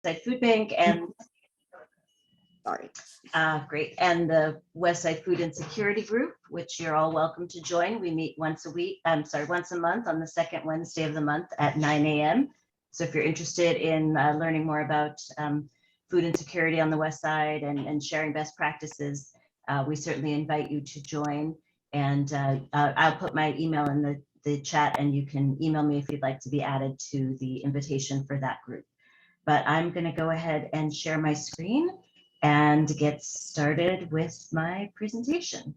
Westside Food Bank and great, and the Westside Food Insecurity Group, which you're all welcome to join. We meet once a month on the second Wednesday of the month at 9 a.m. So if you're interested in learning more about food insecurity on the West Side and sharing best practices, we certainly invite you to join. And I'll put my email in the chat, and you can email me if you'd like to be added to the invitation for that group. But I'm going to go ahead and share my screen and get started with my presentation.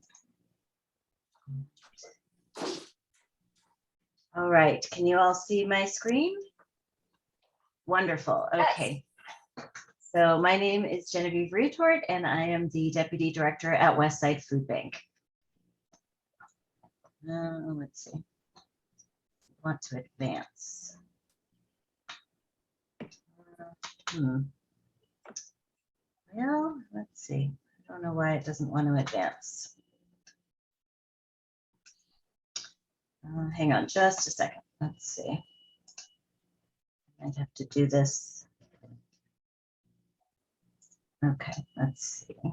All right, can you all see my screen? Wonderful, okay. Yes. So my name is Genevieve Riutort, and I am the Deputy Director at Westside Food Bank. Let's see, I want to advance. Well, let's see. I don't know why it doesn't want to advance. Hang on just a second. Let's see. I'd have to do this. Okay, let's see. All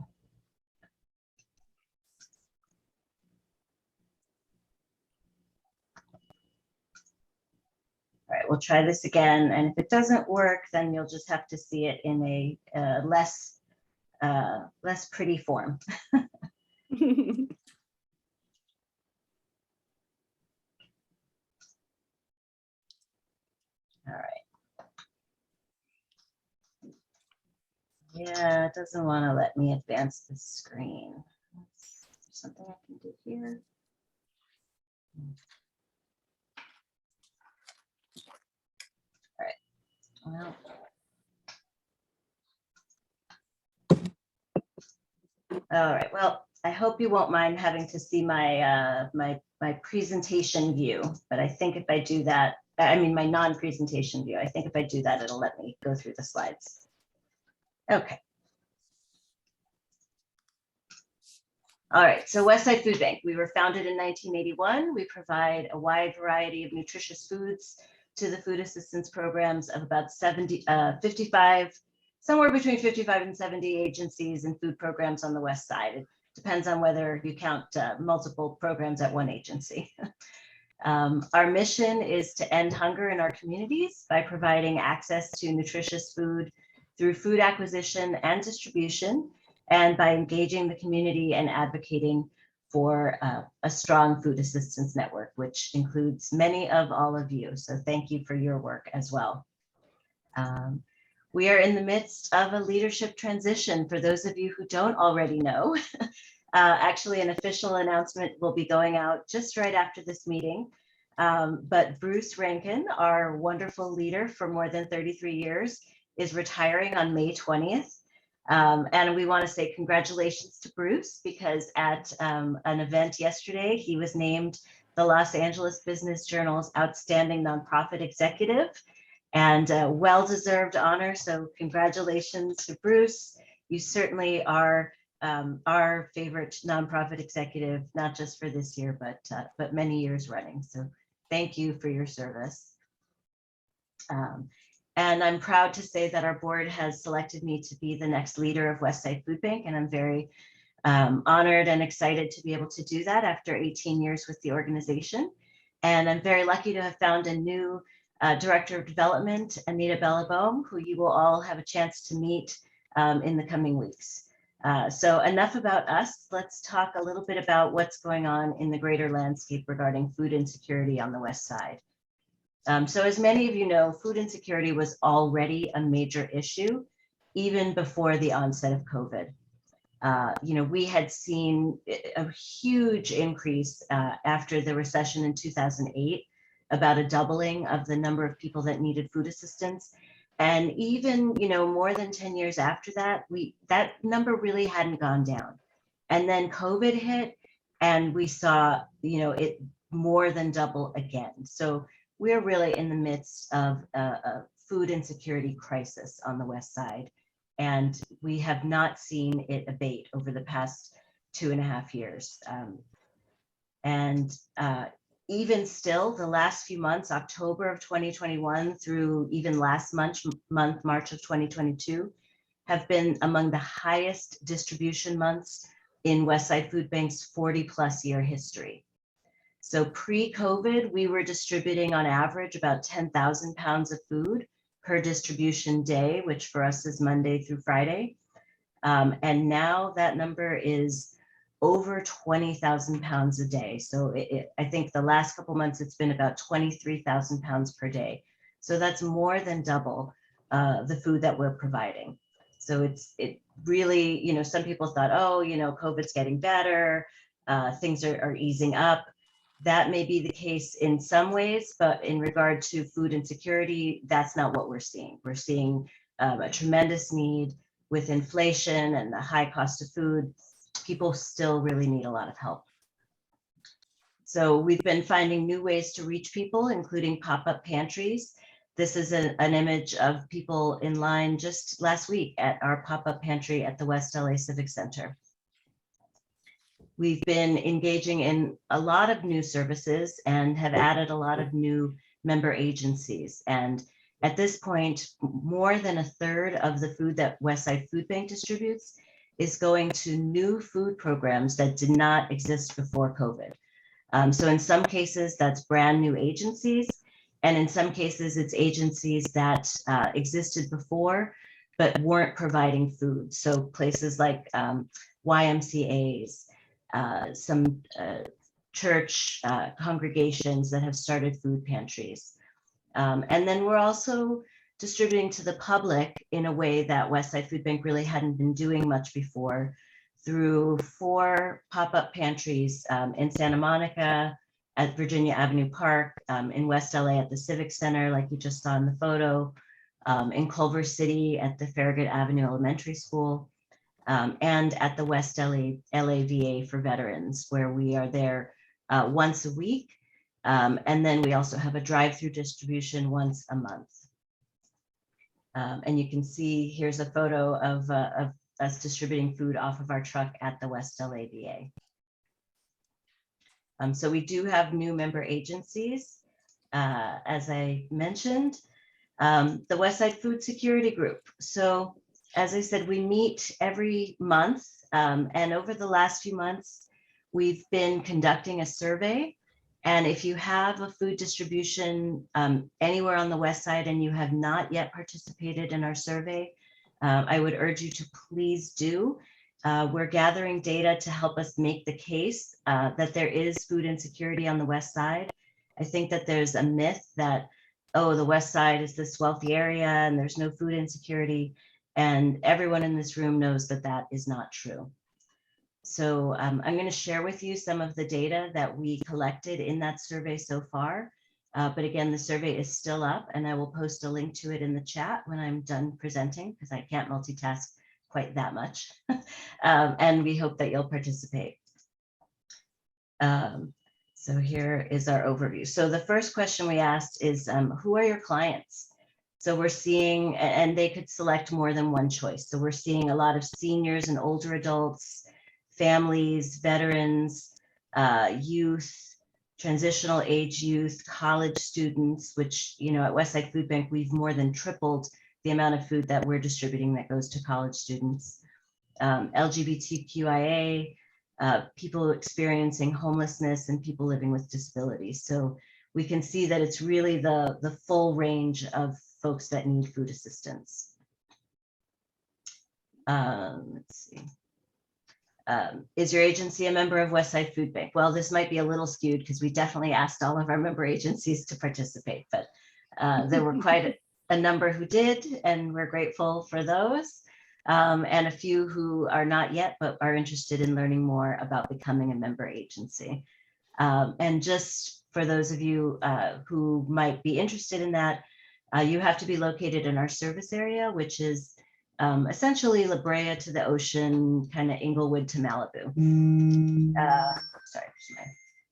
right, we'll try this again. And if it doesn't work, then you'll just have to see it in a less pretty form. All right. Yeah, it doesn't want to let me advance the screen. Is there something I can do here? All right. Well. All right. Well, I hope you won't mind having to see my my presentation view, but I think if I do that, I mean my non-presentation view, I think if I do that, it'll let me go through the slides. Okay. All right, so Westside Food Bank, we were founded in 1981. We provide a wide variety of nutritious foods to the food assistance programs of about 55, somewhere between 55 and 70 agencies and food programs on the West Side. It depends on whether you count multiple programs at one agency. Our mission is to end hunger in our communities by providing access to nutritious food through food acquisition and distribution, and by engaging the community and advocating for a strong food assistance network, which includes many of all of you. So thank you for your work as well. We are in the midst of a leadership transition. For those of you who don't already know, actually an official announcement will be going out just right after this meeting. But Bruce Rankin, our wonderful leader for more than 33 years, is retiring on May 20th. And we want to say congratulations to Bruce, because at an event yesterday, he was named the Los Angeles Business Journal's Outstanding Nonprofit Executive, and a well-deserved honor. So congratulations to Bruce. You certainly are our favorite nonprofit executive, not just for this year, but many years running. So thank you for your service. And I'm proud to say that our board has selected me to be the next leader of Westside Food Bank, and I'm very honored and excited to be able to do that after 18 years with the organization. And I'm very lucky to have found a new Director of Development, Anita Bellabohm, who you will all have a chance to meet in the coming weeks. So enough about us. Let's talk a little bit about what's going on in the greater landscape regarding food insecurity on the West Side. So as many of you know, food insecurity was already a major issue even before the onset of COVID. We had seen a huge increase after the recession in 2008, about a doubling of the number of people that needed food assistance. And even, more than 10 years after that, that number really hadn't gone down. And then COVID hit, and we saw, it more than double again. So we're really in the midst of a food insecurity crisis on the West Side, and we have not seen it abate over the past 2.5 years. even still, the last few months, October of 2021 through even last month, March of 2022, have been among the highest distribution months in Westside Food Bank's 40+ year history. So pre-COVID, we were distributing on average about 10,000 pounds of food per distribution day, which for us is Monday through Friday. And now that number is over 20,000 pounds a day. So I think the last couple months, it's been about 23,000 pounds per day. So that's more than double the food that we're providing. So it really, you know, some people thought, oh, you know, COVID's getting better, things are easing up. That may be the case in some ways, but in regard to food insecurity, that's not what we're seeing. We're seeing a tremendous need with inflation and the high cost of food. People still really need a lot of help. So we've been finding new ways to reach people, including pop-up pantries. This is an image of people in line just last week at our pop-up pantry at the West LA Civic Center. We've been engaging in a lot of new services and have added a lot of new member agencies. And at this point, more than a third of the food that Westside Food Bank distributes is going to new food programs that did not exist before COVID. So in some cases, that's brand new agencies. And in some cases, it's agencies that existed before, but weren't providing food. So places like YMCAs, some church congregations that have started food pantries. And then we're also distributing to the public in a way that Westside Food Bank really hadn't been doing much before, through 4 pop-up pantries in Santa Monica, at Virginia Avenue Park, in West LA at the Civic Center, like you just saw in the photo, in Culver City at the Farragut Avenue Elementary School, and at the West LAVA for veterans, where we are there once a week. And then we also have a drive-through distribution once a month. And you can see, here's a photo of us distributing food off of our truck at the West LAVA. So we do have new member agencies, as I mentioned, the Westside Food Security Group. So as I said, we meet every month, and over the last few months, we've been conducting a survey. And if you have a food distribution anywhere on the West Side and you have not yet participated in our survey, I would urge you to please do. We're gathering data to help us make the case that there is food insecurity on the West Side. I think that there's a myth that, oh, the West Side is this wealthy area and there's no food insecurity. And everyone in this room knows that that is not true. So I'm going to share with you some of the data that we collected in that survey so far. But again, the survey is still up, and I will post a link to it in the chat when I'm done presenting, because I can't multitask quite that much. And we hope that you'll participate. So here is our overview. So the first question we asked is, who are your clients? So we're seeing, and they could select more than one choice. So we're seeing a lot of seniors and older adults, families, veterans, youth, transitional age youth, college students, which, you know, at Westside Food Bank, we've more than tripled the amount of food that we're distributing that goes to college students, LGBTQIA, people experiencing homelessness, and people living with disabilities. So we can see that it's really the full range of folks that need food assistance. Let's see. Is your agency a member of Westside Food Bank? Well, this might be a little skewed because we definitely asked all of our member agencies to participate, but there were quite a number who did, and we're grateful for those. And a few who are not yet, but are interested in learning more about becoming a member agency. And just for those of you who might be interested in that, you have to be located in our service area, which is essentially La Brea to the ocean, kind of Inglewood to Malibu. Sorry, my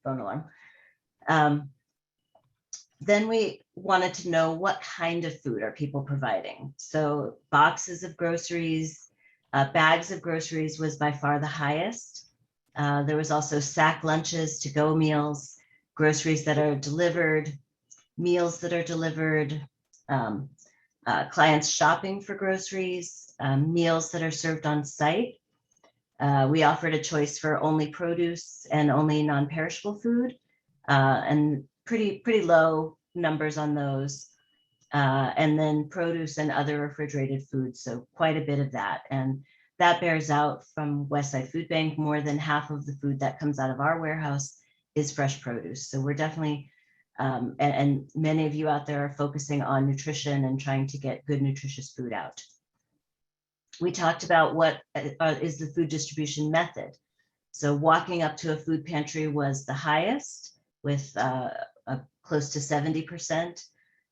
phone alarm. Then we wanted to know what kind of food are people providing. So boxes of groceries, bags of groceries was by far the highest. There was also sack lunches, to-go meals, groceries that are delivered, meals that are delivered, clients shopping for groceries, meals that are served on site. We offered a choice for only produce and only non-perishable food, and pretty low numbers on those. And then produce and other refrigerated foods, so quite a bit of that. And that bears out from Westside Food Bank. More than half of the food that comes out of our warehouse is fresh produce. So we're definitely, and many of you out there are focusing on nutrition and trying to get good, nutritious food out. We talked about what is the food distribution method. So walking up to a food pantry was the highest, with close to 70%.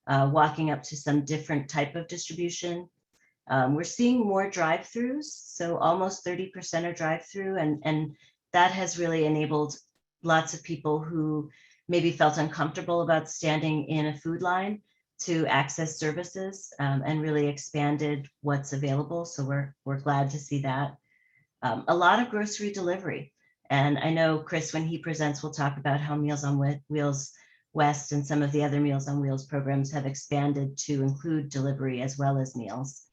Walking up to some different type of distribution. We're seeing more drive-throughs, so almost 30% are drive-through, and that has really enabled lots of people who maybe felt uncomfortable about standing in a food line to access services, and really expanded what's available. So we're glad to see that. A lot of grocery delivery, and I know Chris, when he presents, will talk about how Meals on Wheels West and some of the other Meals on Wheels programs have expanded to include delivery as well as meals.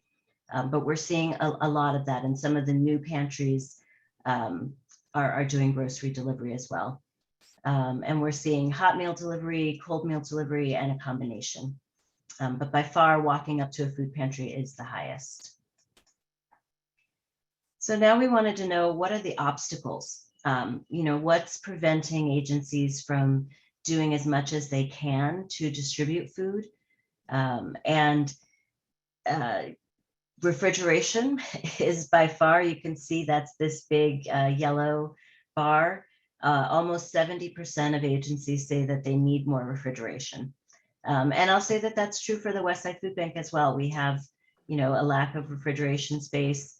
But we're seeing a lot of that, and some of the new pantries are doing grocery delivery as well. And we're seeing hot meal delivery, cold meal delivery, and a combination. But by far, walking up to a food pantry is the highest. So now we wanted to know, what are the obstacles? What's preventing agencies from doing as much as they can to distribute food? Refrigeration is by far, you can see that's this big yellow bar. Almost 70% of agencies say that they need more refrigeration. And I'll say that that's true for the Westside Food Bank as well. We have, a lack of refrigeration space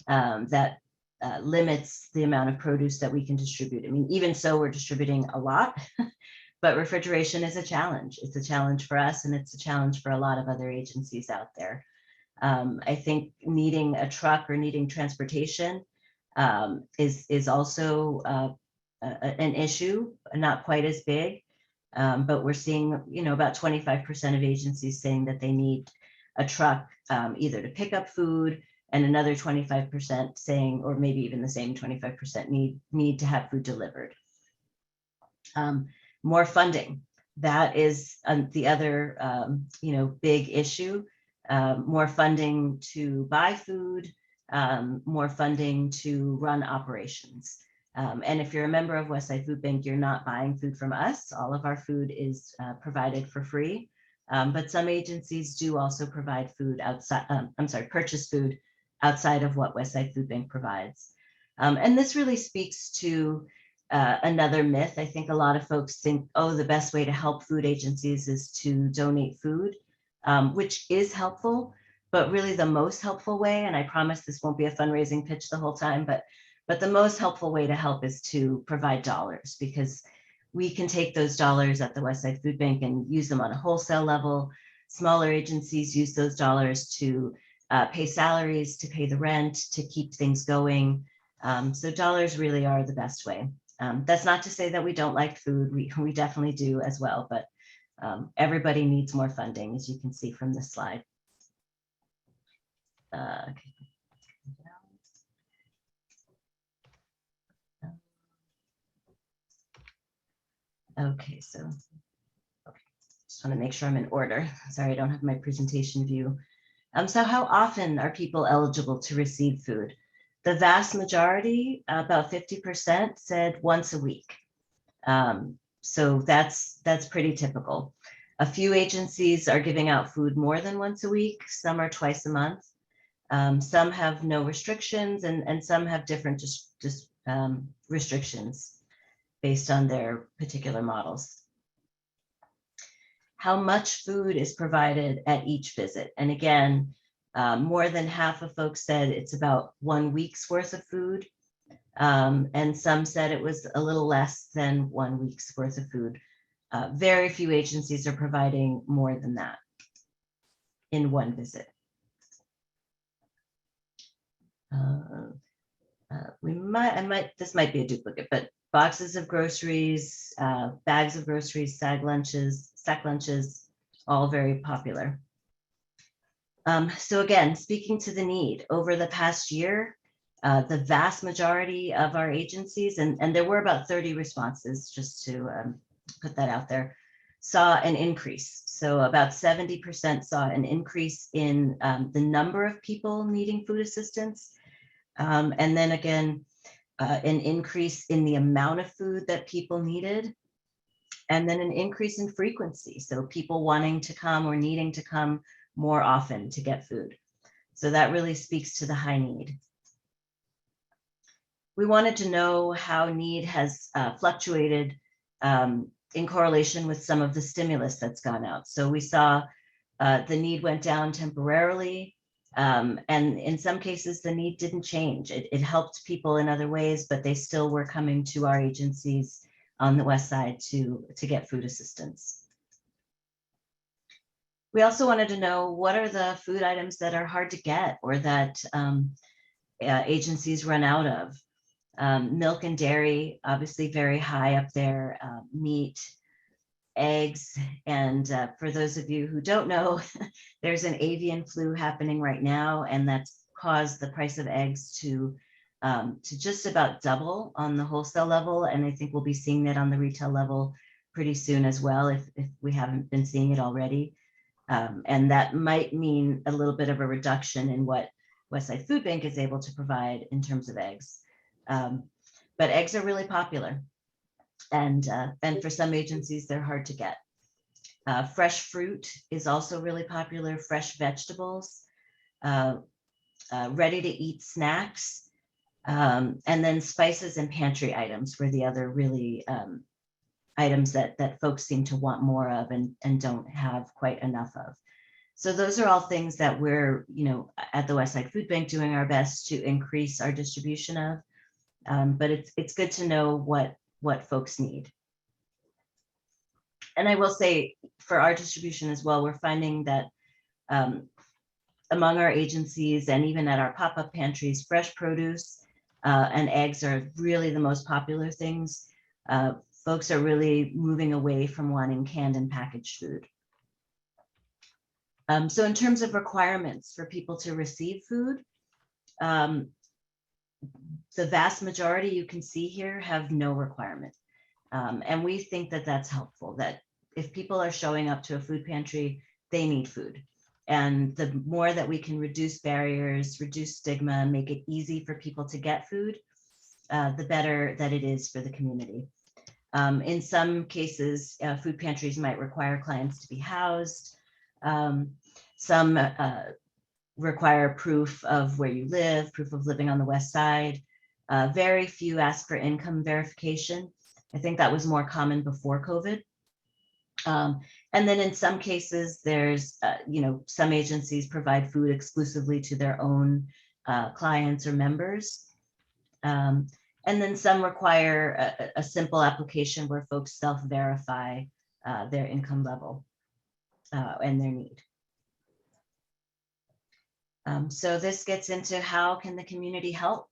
that limits the amount of produce that we can distribute. I mean, even so, we're distributing a lot. But refrigeration is a challenge. It's a challenge for us, and it's a challenge for a lot of other agencies out there. I think needing a truck or needing transportation is also an issue, not quite as big, but we're seeing, about 25% of agencies saying that they need a truck either to pick up food, and another 25% saying, or maybe even the same 25% need to have food delivered. More funding, that is the other big issue. More funding to buy food, more funding to run operations. And if you're a member of Westside Food Bank, you're not buying food from us. All of our food is provided for free. But some agencies do also provide food outside, purchase food outside of what Westside Food Bank provides. And this really speaks to another myth. I think a lot of folks think, oh, the best way to help food agencies is to donate food, which is helpful, but really the most helpful way, and I promise this won't be a fundraising pitch the whole time, but the most helpful way to help is to provide dollars, because we can take those dollars at the Westside Food Bank and use them on a wholesale level. Smaller agencies use those dollars to pay salaries, to pay the rent, to keep things going. So dollars really are the best way. That's not to say that we don't like food. We definitely do as well, but everybody needs more funding, as you can see from this slide. Okay. Okay, so just want to make sure I'm in order. Sorry, I don't have my presentation view. So how often are people eligible to receive food? The vast majority, about 50%, said once a week. So that's pretty typical. A few agencies are giving out food more than once a week. Some are twice a month. Some have no restrictions, and some have different restrictions based on their particular models. How much food is provided at each visit? And again, more than half of folks said it's about 1 week's worth of food. And some said it was a little less than 1 week's worth of food. Very few agencies are providing more than that in one visit. This might be a duplicate, but boxes of groceries, bags of groceries, sack lunches, all very popular. So again, speaking to the need, over the past year, the vast majority of our agencies, and there were about 30 responses, just to put that out there, saw an increase. So about 70% saw an increase in the number of people needing food assistance. And then again, an increase in the amount of food that people needed, and then an increase in frequency. So people wanting to come or needing to come more often to get food. So that really speaks to the high need. We wanted to know how need has fluctuated in correlation with some of the stimulus that's gone out. So we saw the need went down temporarily, and in some cases the need didn't change. It helped people in other ways, but they still were coming to our agencies on the West Side to get food assistance. We also wanted to know what are the food items that are hard to get or that agencies run out of. Milk and dairy, obviously very high up there, meat, eggs, and for those of you who don't know, there's an avian flu happening right now, and that's caused the price of eggs to just about double on the wholesale level, and I think we'll be seeing that on the retail level pretty soon as well, if we haven't been seeing it already. And that might mean a little bit of a reduction in what Westside Food Bank is able to provide in terms of eggs. But eggs are really popular, and for some agencies, they're hard to get. Fresh fruit is also really popular, fresh vegetables, ready-to-eat snacks, and then spices and pantry items were the other really items that folks seem to want more of and don't have quite enough of. So those are all things that we're, at the Westside Food Bank doing our best to increase our distribution of. But it's good to know what folks need. And I will say for our distribution as well, we're finding that among our agencies and even at our pop-up pantries, fresh produce and eggs are really the most popular things. Folks are really moving away from wanting canned and packaged food. So in terms of requirements for people to receive food, the vast majority you can see here have no requirement. And we think that that's helpful, that if people are showing up to a food pantry, they need food. And the more that we can reduce barriers, reduce stigma, make it easy for people to get food, the better that it is for the community. In some cases, food pantries might require clients to be housed. Some require proof of where you live, proof of living on the West Side. Very few ask for income verification. I think that was more common before COVID. And then in some cases, there's, some agencies provide food exclusively to their own clients or members. And then some require a simple application where folks self-verify their income level and their need. So this gets into how can the community help?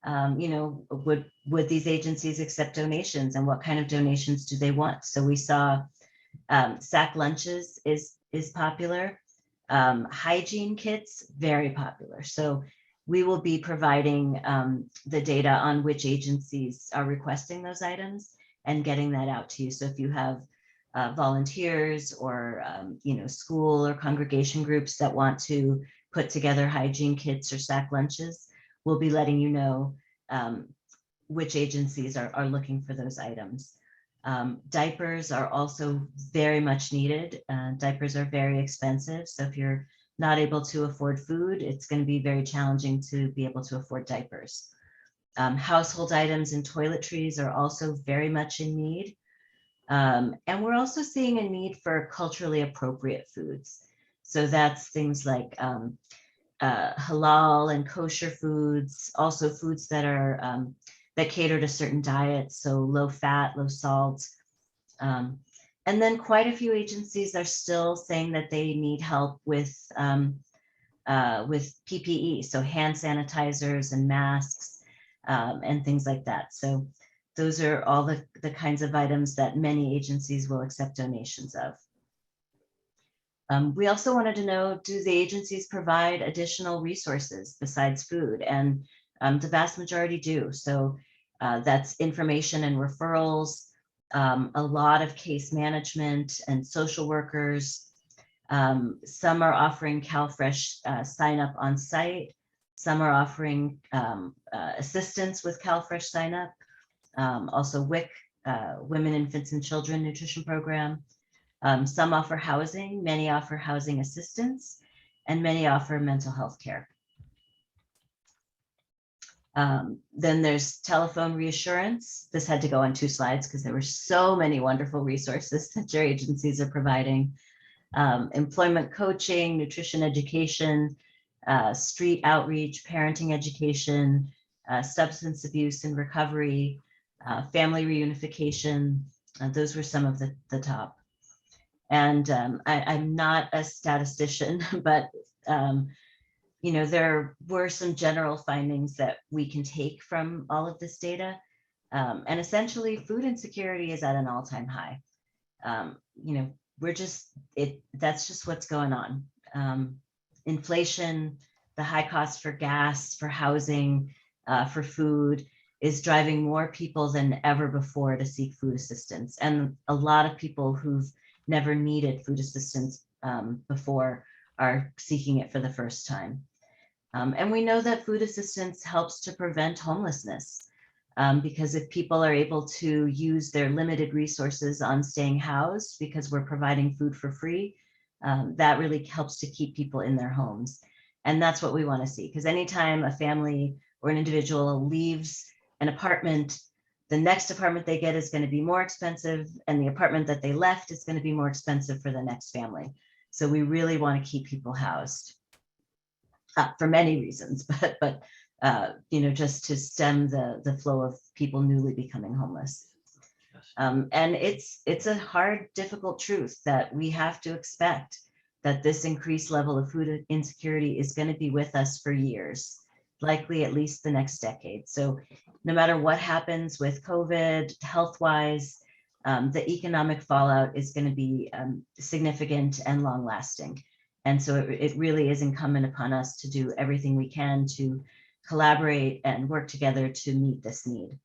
Would these agencies accept donations, and what kind of donations do they want? So we saw sack lunches is popular. Hygiene kits, very popular. So we will be providing the data on which agencies are requesting those items and getting that out to you. So if you have volunteers or school or congregation groups that want to put together hygiene kits or sack lunches, we'll be letting you know which agencies are looking for those items. Diapers are also very much needed. Diapers are very expensive. So if you're not able to afford food, it's going to be very challenging to be able to afford diapers. Household items and toiletries are also very much in need. And we're also seeing a need for culturally appropriate foods. So that's things like halal and kosher foods, also foods that are that cater to certain diets, so low fat, low salt. And then quite a few agencies are still saying that they need help with PPE, so hand sanitizers and masks and things like that. So Those are all the kinds of items that many agencies will accept donations of. We also wanted to know, do the agencies provide additional resources besides food? And the vast majority do. So that's information and referrals, a lot of case management and social workers. Some are offering CalFresh sign up on site. Some are offering assistance with CalFresh sign up. Also WIC, Women, Infants, and Children Nutrition Program. Some offer housing, many offer housing assistance, and many offer mental health care. Then there's telephone reassurance. This had to go on 2 slides because there were so many wonderful resources that your agencies are providing. Employment coaching, nutrition education, street outreach, parenting education, substance abuse and recovery, family reunification. Those were some of the top. And I'm not a statistician, but there were some general findings that we can take from all of this data. And essentially, food insecurity is at an all-time high. That's just what's going on. Inflation, the high cost for gas, for housing, for food is driving more people than ever before to seek food assistance. And a lot of people who've never needed food assistance before are seeking it for the first time. And we know that food assistance helps to prevent homelessness because if people are able to use their limited resources on staying housed because we're providing food for free, that really helps to keep people in their homes. And that's what we want to see, because anytime a family or an individual leaves an apartment, the next apartment they get is going to be more expensive, and the apartment that they left is going to be more expensive for the next family. So we really want to keep people housed for many reasons, but just to stem the flow of people newly becoming homeless. And it's a hard, difficult truth that we have to expect that this increased level of food insecurity is going to be with us for years, likely at least the next decade. So no matter what happens with COVID, health-wise, the economic fallout is going to be significant and long-lasting. And so it really is incumbent upon us to do everything we can to collaborate and work together to meet this need.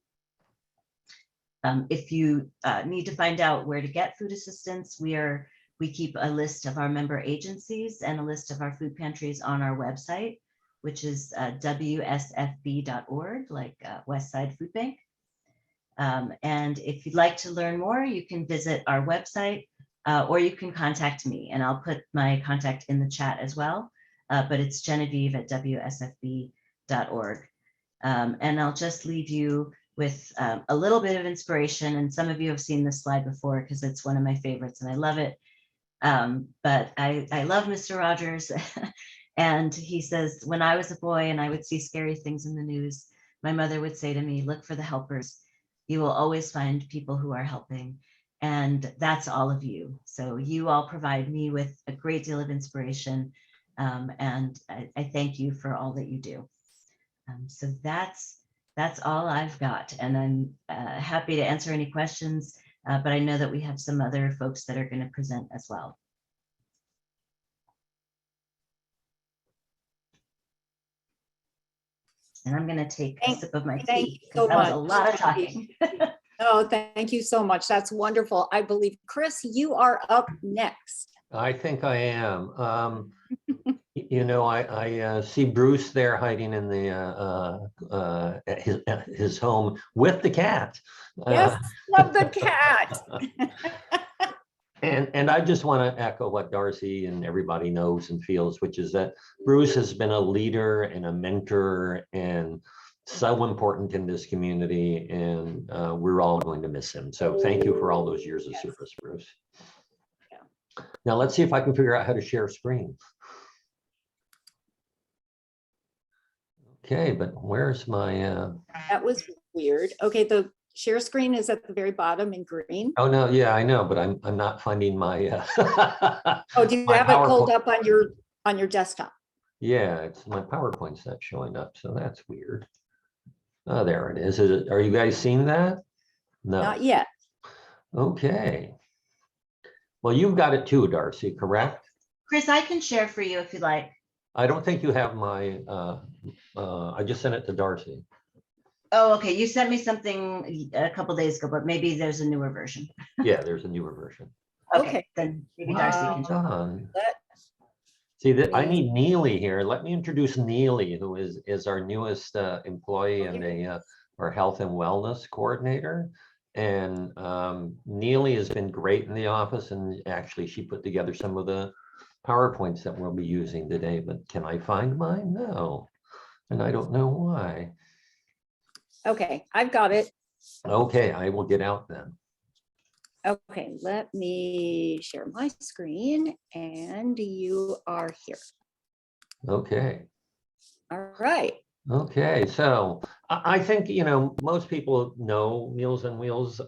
If you need to find out where to get food assistance, we keep a list of our member agencies and a list of our food pantries on our website, which is wsfb.org, like Westside Food Bank. And if you'd like to learn more, you can visit our website or you can contact me, and I'll put my contact in the chat as well. But it's Genevieve at wsfb.org. And I'll just leave you with a little bit of inspiration. And some of you have seen this slide before because it's one of my favorites and I love it. But I love Mr. Rogers. And he says, when I was a boy and I would see scary things in the news, my mother would say to me, look for the helpers. You will always find people who are helping. And that's all of you. So you all provide me with a great deal of inspiration. And I thank you for all that you do. So that's all I've got. And I'm happy to answer any questions, but I know that we have some other folks that are going to present as well. And I'm going to take a sip of my tea because that was a lot of talking. Oh, thank you so much. That's wonderful. I believe, Chris, you are up next. I think I am. I see Bruce there hiding in his home with the cat. Yes, love the cat. And I just want to echo what Darcy and everybody knows and feels, which is that Bruce has been a leader and a mentor and so important in this community, and we're all going to miss him. So thank you for all those years of service, Bruce. Yeah. Now let's see if I can figure out how to share screen. Okay, but where's my... That was weird. Okay, the share screen is at the very bottom in green. Oh no, yeah, I know, but I'm not finding my... Oh, do you have it pulled up on your desktop? Yeah, it's my PowerPoint's not showing up, so that's weird. Oh, there it is. Are you guys seeing that? No. Not yet. Okay. Well, you've got it too, Darcy, correct? Chris, I can share for you if you like. I don't think you have my, I just sent it to Darcy. Oh, okay. You sent me something a couple days ago, but maybe there's a newer version. Yeah, there's a newer version. Okay, then maybe Darcy can. Well done. Let See that I me- need Neely here. Let me introduce Neely, who is our newest employee and our health and wellness coordinator. And Neely has been great in the office, and actually she put together some of the PowerPoints that we'll be using today. But can I find mine? No, and I don't know why. Okay, I've got it. Okay, I will get out then. Okay, let me share my screen and you are here. Okay. All right. Okay, so I think, you know, most people know Meals on Wheels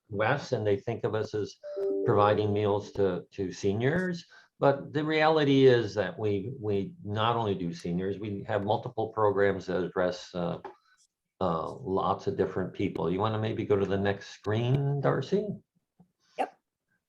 West, and they think of us as providing meals to seniors. But the reality is that we not only do seniors, we have multiple programs that address lots of different people. You want to maybe go to the next screen, Darcy? Yep.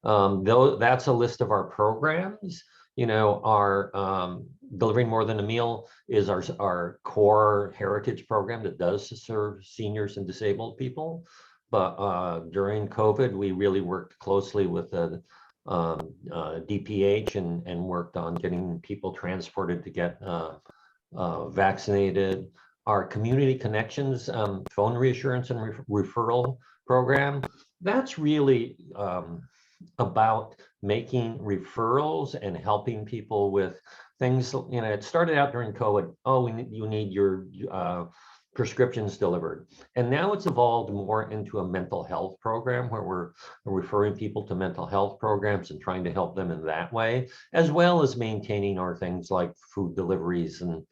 Though that's a list of our programs. You know, our Delivering More Than a Meal is our core heritage program that does serve seniors and disabled people. But during COVID, we really worked closely with the DPH and worked on getting people transported to get vaccinated. Our Community Connections phone reassurance and referral program, that's really about making referrals and helping people with things. You know, it started out during COVID. Oh, you need your prescriptions delivered. And now it's evolved more into a mental health program where we're referring people to mental health programs and trying to help them in that way, as well as maintaining our things like food deliveries and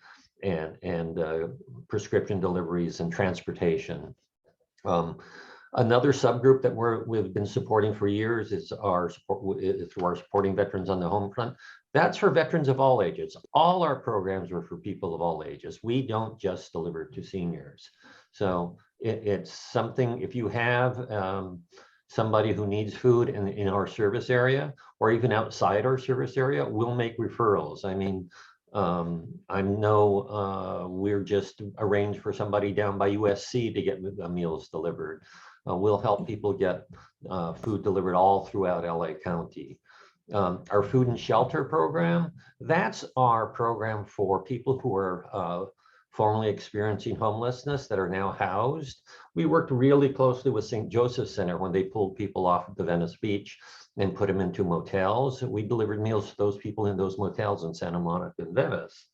prescription deliveries and transportation. Another subgroup that we've been supporting for years is our support through our Supporting Veterans on the Home Front. That's for veterans of all ages. All our programs are for people of all ages. We don't just deliver to seniors. So it's something, if you have somebody who needs food in our service area or even outside our service area, we'll make referrals. I mean, I know we're just arranged for somebody down by USC to get meals delivered. We'll help people get food delivered all throughout LA County. Our food and shelter program, that's our program for people who are formerly experiencing homelessness that are now housed. We worked really closely with St. Joseph's Center when they pulled people off of the Venice Beach and put them into motels. We delivered meals to those people in those motels in Santa Monica and Venice.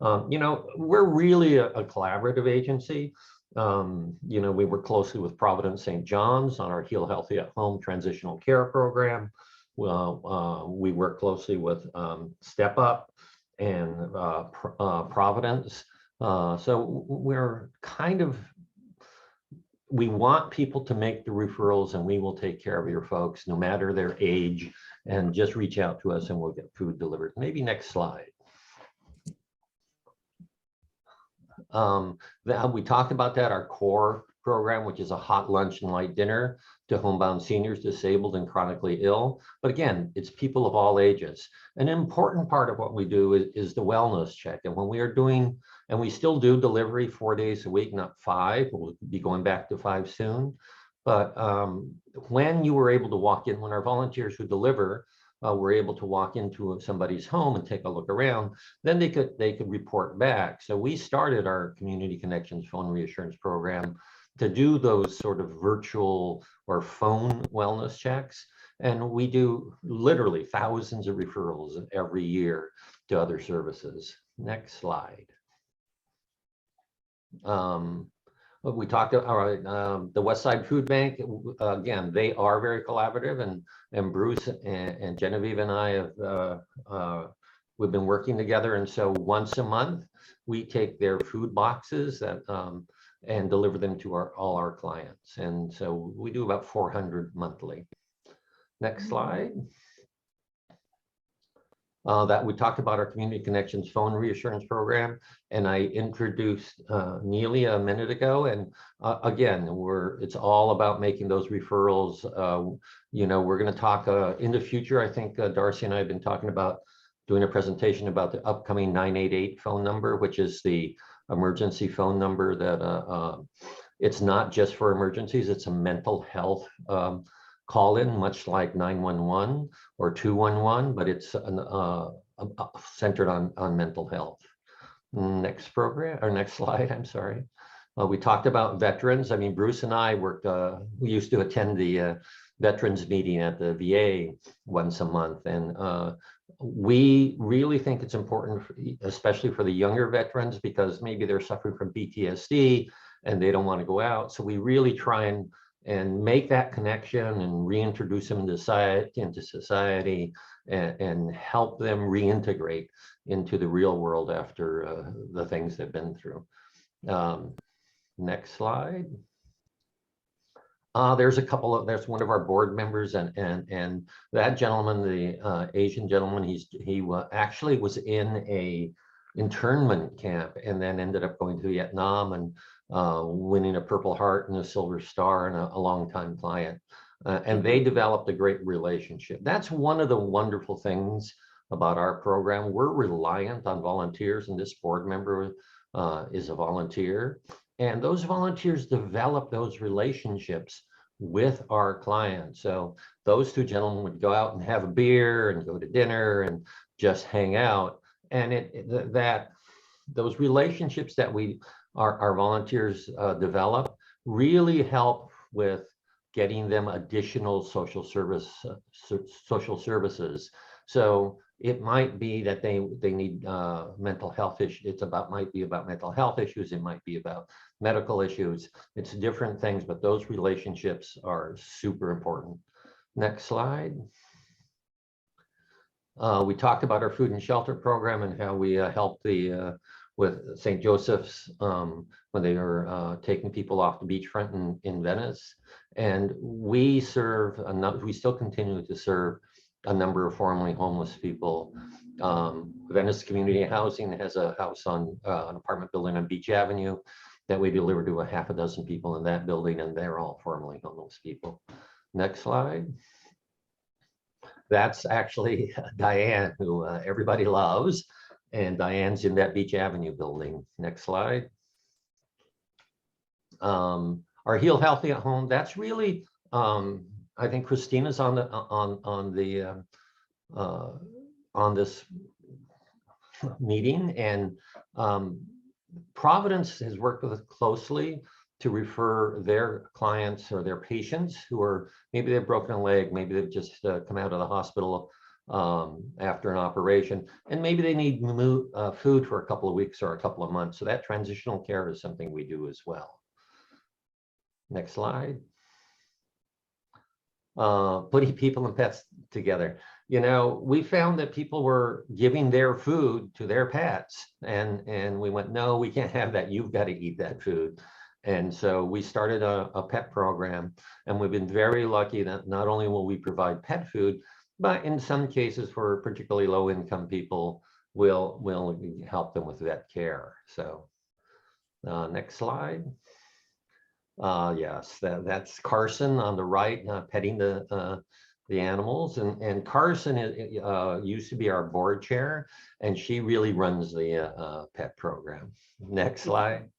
You know, we're really a collaborative agency. You know, we work closely with Providence St. John's on our Heal Healthy at Home transitional care program. We work closely with Step Up and Providence. So we're kind of, we want people to make the referrals and we will take care of your folks no matter their age, and just reach out to us and we'll get food delivered. Maybe next slide. We talked about that, our core program, which is a hot lunch and light dinner to homebound seniors, disabled and chronically ill. But again, it's people of all ages. An important part of what we do is the wellness check. And when we are doing, and we still do delivery 4 days a week, not 5, we'll be going back to 5 soon. But when you were able to walk in, when our volunteers who deliver were able to walk into somebody's home and take a look around, then they could report back. So we started our Community Connections phone reassurance program to do those sort of virtual or phone wellness checks. And we do literally thousands of referrals every year to other services. Next slide. We talked about the Westside Food Bank. Again, they are very collaborative, and Bruce and Genevieve and I have we've been working together. And so once a month, we take their food boxes that and deliver them to all our clients. And so we do about 400 monthly. Next slide. that we talked about our Community Connections phone reassurance program, and I introduced Neely a minute ago. And again, it's all about making those referrals. You know, we're going to talk in the future. I think Darcy and I have been talking about doing a presentation about the upcoming 988 phone number, which is the emergency phone number that it's not just for emergencies. It's a mental health call in, much like 911 or 211, but it's centered on mental health. Next program, or next slide, I'm sorry. We talked about veterans. I mean, Bruce and I worked, we used to attend the veterans meeting at the VA once a month. And we really think it's important, especially for the younger veterans, because maybe they're suffering from PTSD and they don't want to go out. So we really try and make that connection and reintroduce them into society and help them reintegrate into the real world after the things they've been through. Next slide. There's there's one of our board members, and that gentleman, the Asian gentleman, he actually was in a internment camp and then ended up going to Vietnam and winning a Purple Heart and a Silver Star, and a longtime client. And they developed a great relationship. That's one of the wonderful things about our program. We're reliant on volunteers, and this board member is a volunteer. And those volunteers develop those relationships with our clients. So those two gentlemen would go out and have a beer and go to dinner and just hang out. And those relationships that our volunteers develop really help with getting them additional social services. So it might be that they need mental health issues. Might be about mental health issues. It might be about medical issues. It's different things, but those relationships are super important. Next slide. We talked about our food and shelter program and how we helped with St. Joseph's when they were taking people off the beachfront in Venice. And we still continue to serve a number of formerly homeless people. Venice Community Housing has a house on an apartment building on Beach Avenue that we deliver to a half a dozen people in that building, and they're all formerly homeless people. Next slide. That's actually Diane, who everybody loves, and Diane's in that Beach Avenue building. Next slide. Our Heal Healthy at Home, that's really, I think Christina's on this meeting, and Providence has worked with us closely to refer their clients or their patients who are, maybe they've broken a leg, maybe they've just come out of the hospital after an operation, and maybe they need food for a couple of weeks or a couple of months. So that transitional care is something we do as well. Next slide. Putting people and pets together. You know, we found that people were giving their food to their pets, and we went, no, we can't have that. You've got to eat that food. And so we started a pet program, and we've been very lucky that not only will we provide pet food, but in some cases for particularly low-income people, we'll help them with vet care. So next slide. Yes, that's Carson on the right, petting the animals, and Carson used to be our board chair, and she really runs the pet program. Next slide.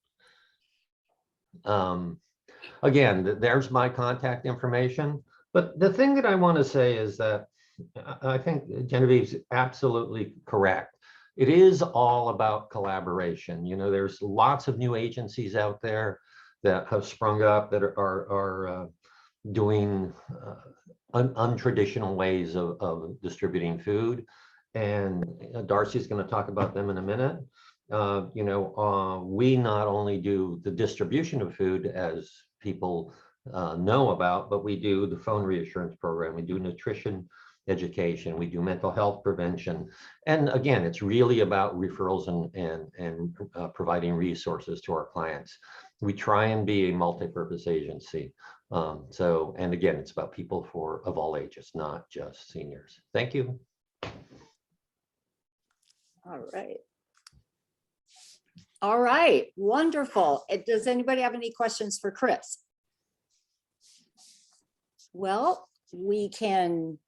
Again, there's my contact information, but the thing that I want to say is that I think Genevieve's absolutely correct. It is all about collaboration. You know, there's lots of new agencies out there that have sprung up that are doing untraditional ways of distributing food. And Darcy's going to talk about them in a minute. You know, we not only do the distribution of food, as people know about, but we do the phone reassurance program. We do nutrition education. We do mental health prevention. And again, it's really about referrals and providing resources to our clients. We try and be a multi-purpose agency. And again, it's about people of all ages, not just seniors. Thank you. All right. All right, wonderful. Does anybody have any questions for Chris? Well, we can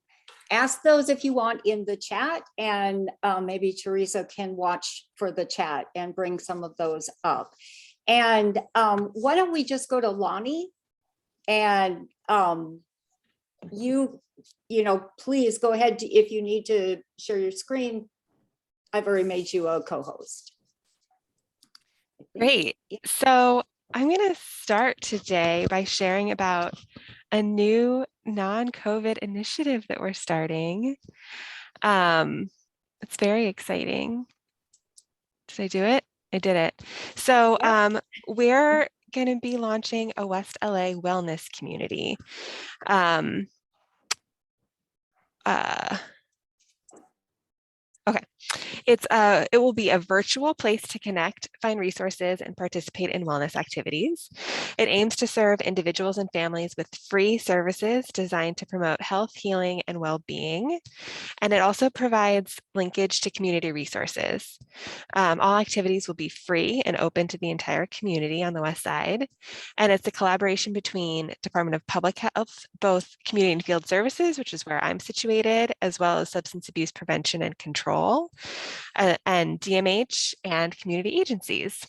ask those if you want in the chat, and maybe Teresa can watch for the chat and bring some of those up. And why don't we just go to Lonnie, and you know, please go ahead if you need to share your screen. I've already made you a co-host. Great. So I'm going to start today by sharing about a new non-COVID initiative that we're starting. It's very exciting. Did I do it? I did it. So we're going to be launching a West LA wellness community. Okay, it will be a virtual place to connect, find resources, and participate in wellness activities. It aims to serve individuals and families with free services designed to promote health, healing, and well-being. And it also provides linkage to community resources. All activities will be free and open to the entire community on the West Side. And it's a collaboration between Department of Public Health, both community and field services, which is where I'm situated, as well as substance abuse prevention and control, and DMH and community agencies.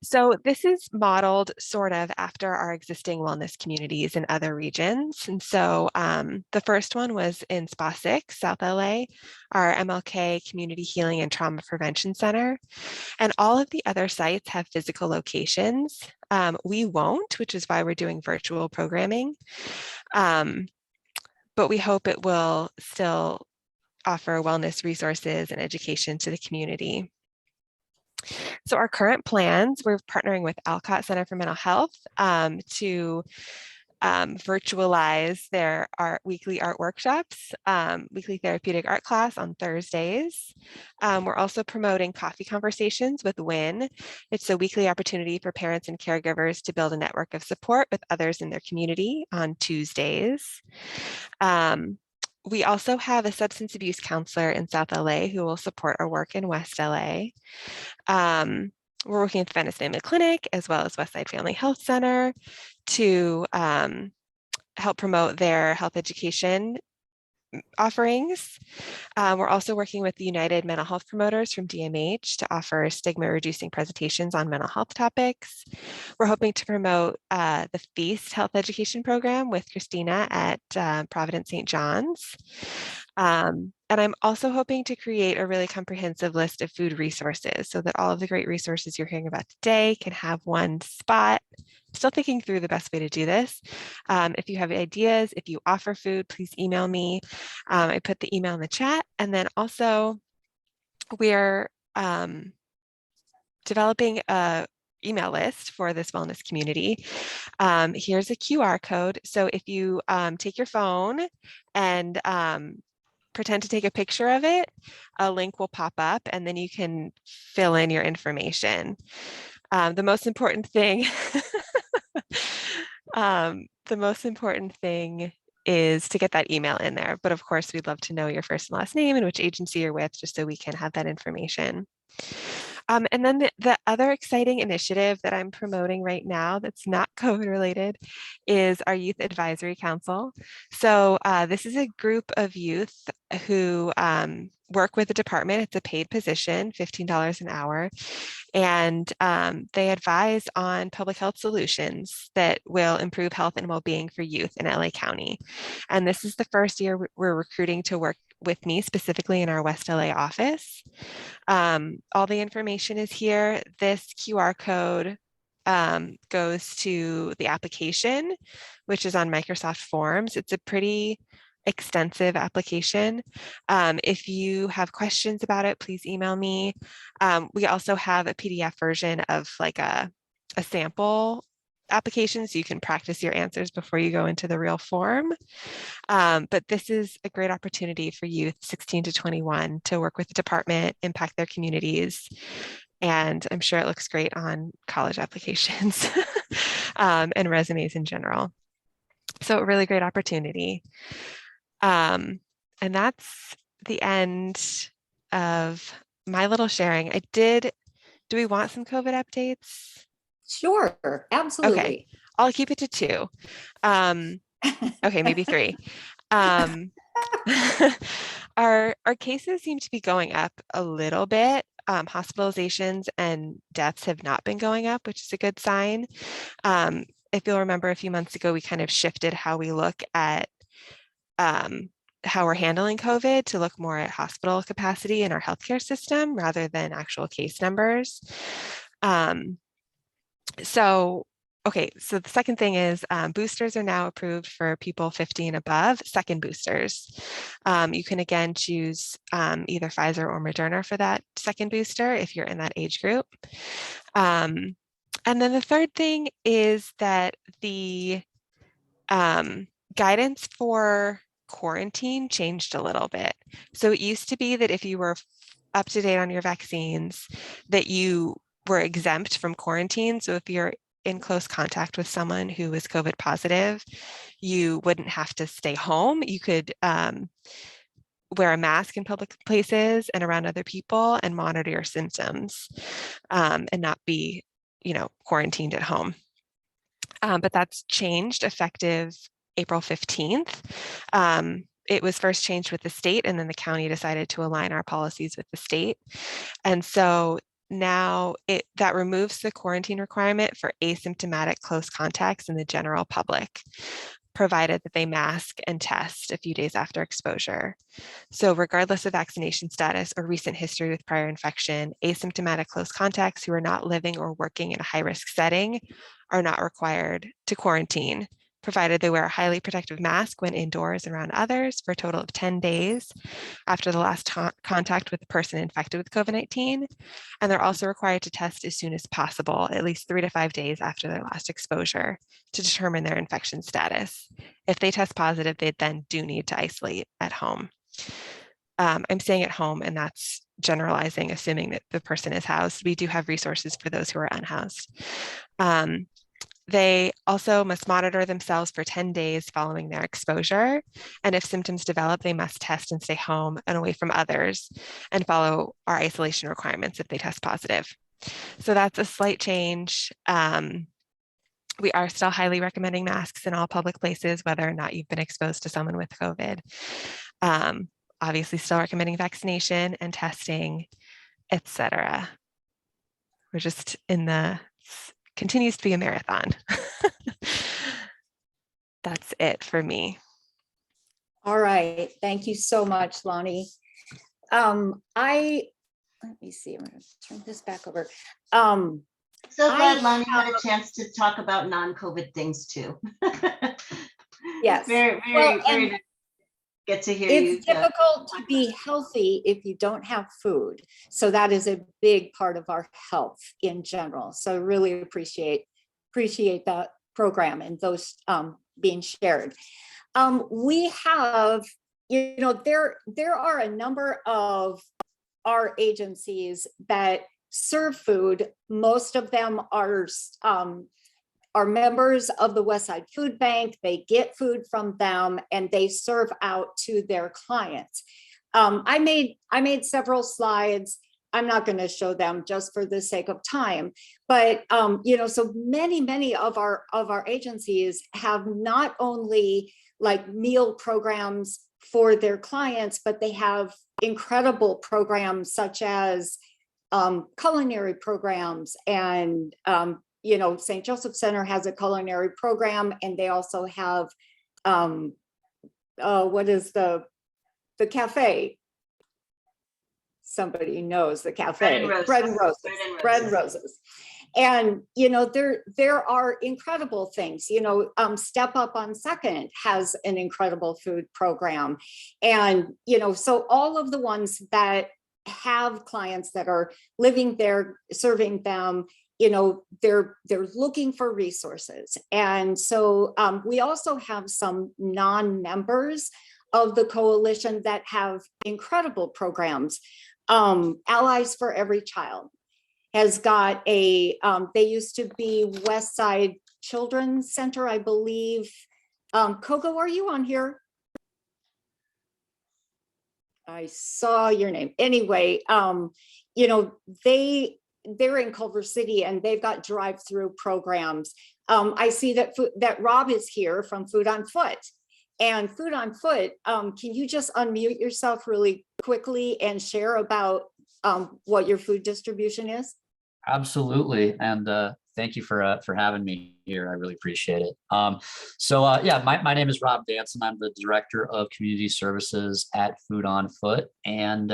So this is modeled sort of after our existing wellness communities in other regions. And so the first one was in Spa 6, South LA, our MLK Community Healing and Trauma Prevention Center. And all of the other sites have physical locations. We won't, which is why we're doing virtual programming. But we hope it will still offer wellness resources and education to the community. So our current plans, we're partnering with Alcott Center for Mental Health to virtualize their weekly art workshops, weekly therapeutic art class on Thursdays. We're also promoting coffee conversations with WIN. It's a weekly opportunity for parents and caregivers to build a network of support with others in their community on Tuesdays. We also have a substance abuse counselor in South LA who will support our work in West LA. We're working with Venice Family Clinic as well as Westside Family Health Center to help promote their health education offerings. We're also working with the United Mental Health Promoters from DMH to offer stigma-reducing presentations on mental health topics. We're hoping to promote the Feast Health Education Program with Christina at Providence St. John's. And I'm also hoping to create a really comprehensive list of food resources so that all of the great resources you're hearing about today can have one spot. Still thinking through the best way to do this. If you have ideas, if you offer food, please email me. I put the email in the chat. And then also we're developing a email list for this wellness community. Here's a QR code. So if you take your phone and pretend to take a picture of it, a link will pop up and then you can fill in your information. The most important thing is to get that email in there. But of course, we'd love to know your first and last name and which agency you're with, just so we can have that information. And then the other exciting initiative that I'm promoting right now that's not COVID related is our Youth Advisory Council. So this is a group of youth who work with the department. It's a paid position, $15 an hour. And they advise on public health solutions that will improve health and well-being for youth in LA County. And this is the first year we're recruiting to work with me specifically in our West LA office. All the information is here. This QR code goes to the application, which is on Microsoft Forms. It's a pretty extensive application. If you have questions about it, please email me. We also have a PDF version of like a sample application so you can practice your answers before you go into the real form. But this is a great opportunity for youth 16 to 21 to work with the department, impact their communities. And I'm sure it looks great on college applications and resumes in general. So a really great opportunity. And that's the end of my little sharing. Do we want some COVID updates? Sure, Okay, absolutely. I'll keep it to 2. Okay, maybe 3. Um, our cases seem to be going up a little bit. Hospitalizations and deaths have not been going up, which is a good sign. If you'll remember a few months ago, we kind of shifted how we look at how we're handling COVID to look more at hospital capacity in our healthcare system rather than actual case numbers. Okay, so the second thing is boosters are now approved for people 50 and above, second boosters. You can again choose either Pfizer or Moderna for that second booster if you're in that age group. And then the third thing is that the guidance for quarantine changed a little bit. So it used to be that if you were up to date on your vaccines, that you were exempt from quarantine. So if you're in close contact with someone who is COVID positive, you wouldn't have to stay home. You could wear a mask in public places and around other people and monitor your symptoms and not be, quarantined at home. But that's changed effective April 15th. It was first changed with the state, and then the county decided to align our policies with the state. And so now that removes the quarantine requirement for asymptomatic close contacts in the general public, provided that they mask and test a few days after exposure. So regardless of vaccination status or recent history with prior infection, asymptomatic close contacts who are not living or working in a high-risk setting are not required to quarantine, provided they wear a highly protective mask when indoors and around others for a total of 10 days after the last contact with a person infected with COVID-19. And they're also required to test as soon as possible, at least 3 to 5 days after their last exposure, to determine their infection status. If they test positive, they then do need to isolate at home. I'm saying at home, and that's generalizing, assuming that the person is housed. We do have resources for those who are unhoused. They also must monitor themselves for 10 days following their exposure. And if symptoms develop, they must test and stay home and away from others and follow our isolation requirements if they test positive. So that's a slight change. We are still highly recommending masks in all public places, whether or not you've been exposed to someone with COVID. Obviously still recommending vaccination and testing, etc. We're just continues to be a marathon. That's it for me. All right. Thank you so much, Lonnie. Let me see. I'm going to turn this back over. So glad Lonnie had a chance to talk about non-COVID things too. Yes. Very get to hear you. It's difficult to be healthy if you don't have food. So that is a big part of our health in general. So really appreciate that program and those being shared. We have, there are a number of our agencies that serve food. Most of them are members of the Westside Food Bank. They get food from them and they serve out to their clients. I made several slides. I'm not going to show them just for the sake of time, but so many of our agencies have not only like meal programs for their clients, but they have incredible programs such as culinary programs, and St. Joseph Center has a culinary program, and they also have what is the cafe? Somebody knows the cafe. Bread and Roses. And there are incredible things. Step Up on Second has an incredible food program, and so all of the ones that have clients that are living there, serving them, they're looking for resources. And so we also have some non-members of the coalition that have incredible programs. Allies for Every Child has got they used to be Westside Children's Center, I believe. Kogo, are you on here? I saw your name. Anyway, you know, they're in Culver City and they've got drive-through programs. I see that that Rob is here from Food on Foot. And Food on Foot, can you just unmute yourself really quickly and share about what your food distribution is? Absolutely, and thank you for having me here. I really appreciate it. Yeah, my name is Rob Danson. I'm the Director of Community Services at Food on Foot, and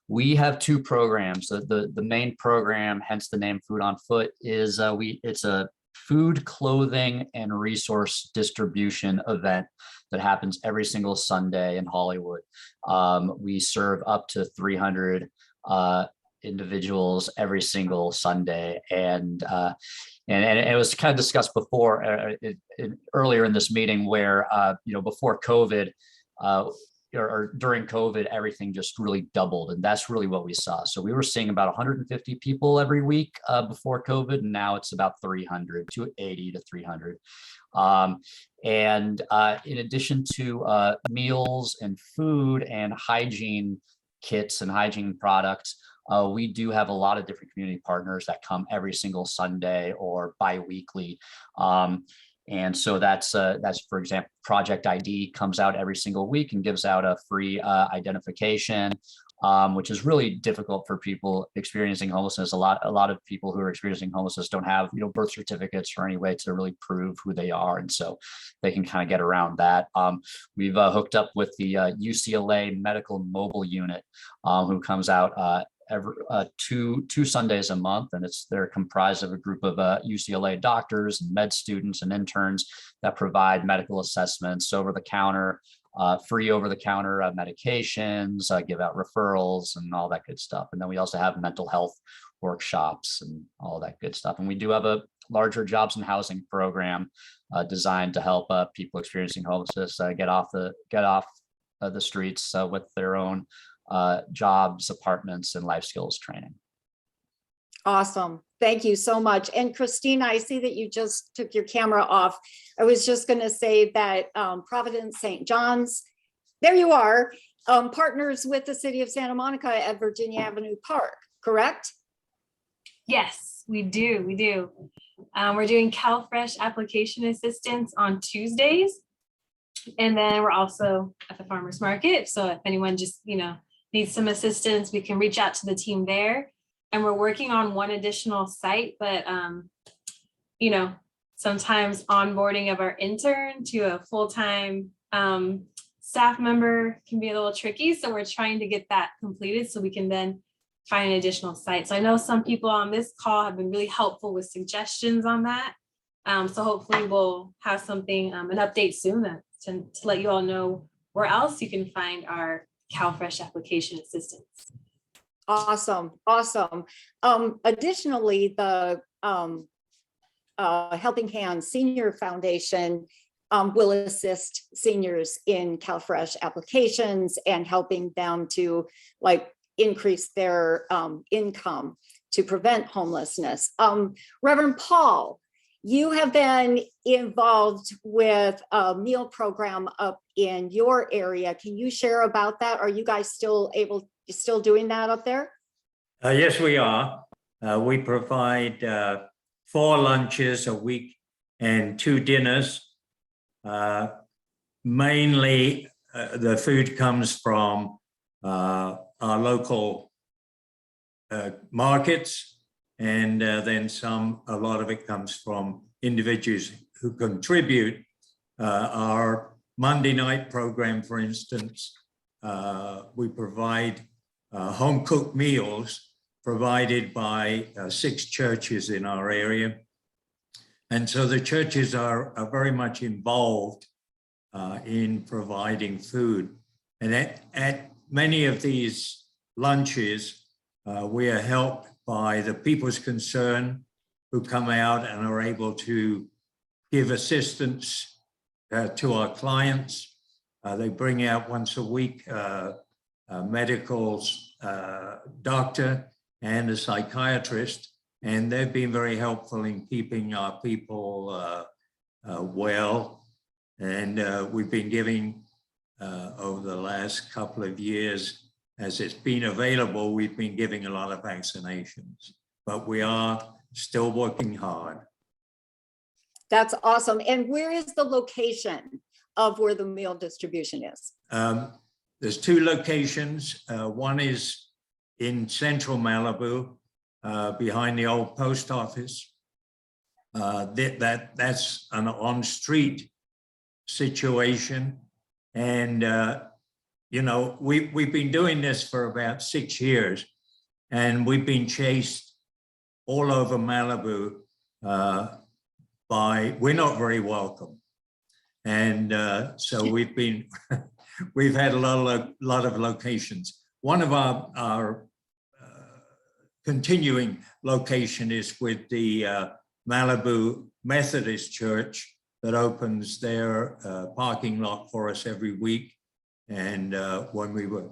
we have two programs. The main program, hence the name Food on Foot, is it's a food, clothing, and resource distribution event that happens every single Sunday in Hollywood. We serve up to 300 individuals every single Sunday, and it was kind of discussed before earlier in this meeting where before COVID or during COVID, everything just really doubled, and that's really what we saw. So we were seeing about 150 people every week before COVID, and now it's about 300 to 80 to 300. In addition to meals and food and hygiene kits and hygiene products, we do have a lot of different community partners that come every single Sunday or bi-weekly. And so that's for example, Project ID comes out every single week and gives out a free identification, which is really difficult for people experiencing homelessness. A lot of people who are experiencing homelessness don't have birth certificates or any way to really prove who they are, and so they can kind of get around that. We've hooked up with the UCLA Medical Mobile Unit, who comes out every two Sundays a month, and they're comprised of a group of UCLA doctors and med students and interns that provide medical assessments, over-the-counter, free over-the-counter medications, give out referrals and all that good stuff. And then we also have mental health workshops and all that good stuff. And we do have a larger jobs and housing program designed to help people experiencing homelessness get off the streets with their own jobs, apartments, and life skills training. Awesome. Thank you so much. And Christina, I see that you just took your camera off. I was just going to say that Providence St. John's, there you are, partners with the city of Santa Monica at Virginia Avenue Park, correct? Yes, we do. We're doing CalFresh application assistance on Tuesdays. And then we're also at the farmers market. So if anyone just, needs some assistance, we can reach out to the team there. And we're working on one additional site, but sometimes onboarding of our intern to a full-time staff member can be a little tricky. So we're trying to get that completed so we can then find an additional site. So I know some people on this call have been really helpful with suggestions on that. So hopefully we'll have something, an update soon to let you all know where else you can find our CalFresh application assistance. Awesome. Additionally, the Helping Hands Senior Foundation will assist seniors in CalFresh applications and helping them to increase their income to prevent homelessness. Reverend Paul, you have been involved with a meal program up in your area. Can you share about that? Are you guys still doing that up there? Yes, we are. We provide 4 lunches a week and 2 dinners. Mainly, the food comes from our local markets, and then a lot of it comes from individuals who contribute. Our Monday night program, for instance, we provide home cooked meals provided by 6 churches in our area. And so the churches are very much involved in providing food. And at many of these lunches, we are helped by the People's Concern, who come out and are able to give assistance to our clients. They bring out once a week a medical doctor and a psychiatrist, and they've been very helpful in keeping our people well. And we've been giving over the last couple of years. As it's been available, we've been giving a lot of vaccinations, but we are still working hard. That's awesome. And where is the location of where the meal distribution is? There's two locations. One is in central Malibu, behind the old post office. That's an on-street situation. And, you know, we've been doing this for about 6 years, and we've been chased all over Malibu we're not very welcome. And so we've had a lot of locations. One of our continuing location is with the Malibu Methodist Church that opens their parking lot for us every week. And when we were